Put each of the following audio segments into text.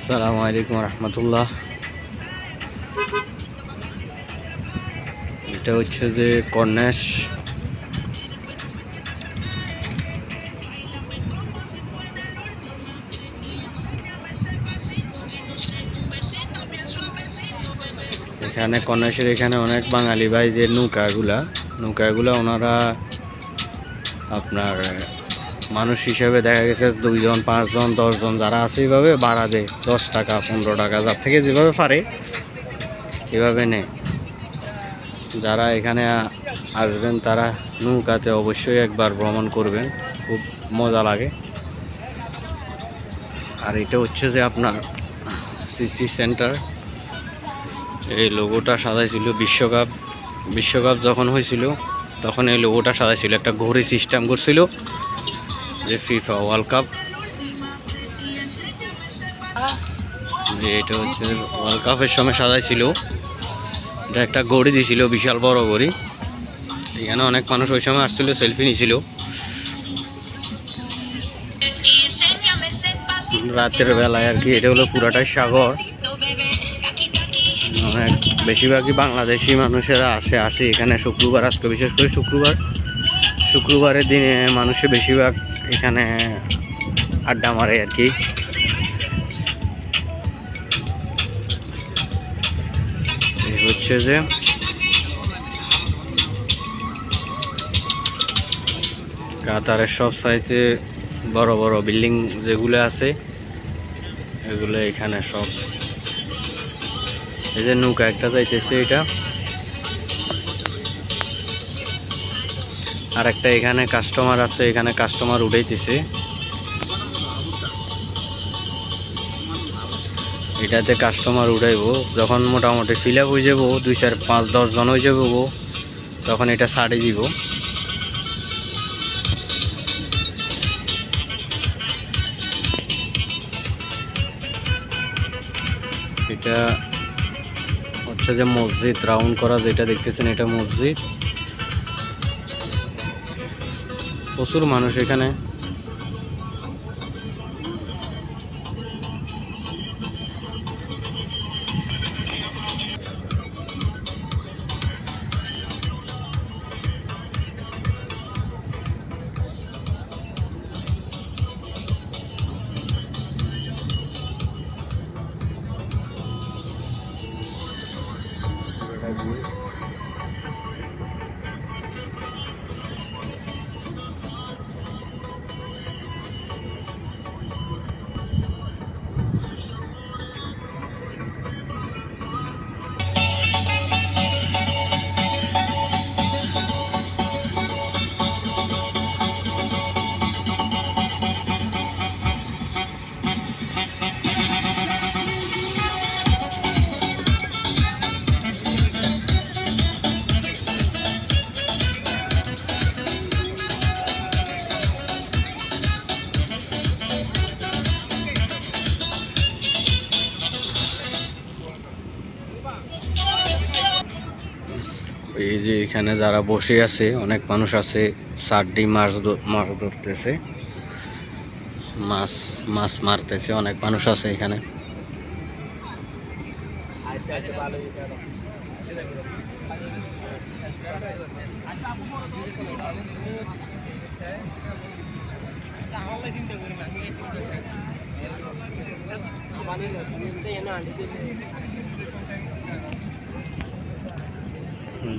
আসসালামু আলাইকুম রহমতুল্লাহ। এটা হচ্ছে যে কর্নেশ। এখানে কর্নেশের এখানে অনেক বাঙালি ভাই যে নৌকাগুলা ওনারা আপনার মানুষ হিসেবে দেখা গেছে 2 জন 5 জন 10 জন যারা আছে এইভাবে ভাড়া দেয়, 10 টাকা 15 টাকা যার থেকে যেভাবে পারে এভাবে নেয়। যারা এখানে আসবেন তারা নৌকাতে অবশ্যই একবার ভ্রমণ করবেন, খুব মজা লাগে। আর এটা হচ্ছে যে আপনার সিসি সেন্টার। এই লোগোটা সাজাইছিল বিশ্বকাপ যখন হয়েছিল তখন এই লোগোটা সাজাইছিল, একটা ঘড়ি সিস্টেম করছিল যে ফিফা ওয়ার্ল্ড কাপ। যে এটা হচ্ছে ওয়ার্ল্ড কাপের সময় সাজাইছিল, এটা একটা ঘড়ি দিছিল, বিশাল বড় ঘড়ি। এখানে অনেক মানুষ ওই সময় আসছিল, সেলফি নিছিল। রাতের বেলায় আর কি। এটা হলো পুরাটাই সাগর। অনেক বেশিরভাগই বাংলাদেশি মানুষেরা আসে এখানে শুক্রবার, আজকে বিশেষ করে শুক্রবারের দিনে মানুষে বেশিরভাগ এখানে আড্ডা মারে আর কি। এই হচ্ছে যে কাতারের সব সাইতে বড় বড় বিল্ডিং যেগুলো আছে এগুলো এখানে সব। এই যে নৌকা একটা যাইতেছে, এটা আর একটা এখানে কাস্টমার আছে, এখানে কাস্টমার উঠাইতেছে। এটাতে কাস্টমার উঠাইবো যখন মোটামুটি ফিল আপ হয়ে যাবো, 2 4 5 10 জন হয়ে যাবো, তখন এটা ছাড়ি দিব। এটা হচ্ছে যে মসজিদ, রাউন্ড করা যেটা দেখতেছেন এটা মসজিদ। প্রচুর মানুষ এখানে। এই যে এখানে যারা বসে আছে অনেক মানুষ আছে, সারডি মাছ ধরতেছে, মাছ মারতেছে, অনেক মানুষ আছে এখানে।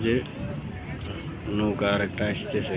যে নৌকা আর একটা আসতেছে।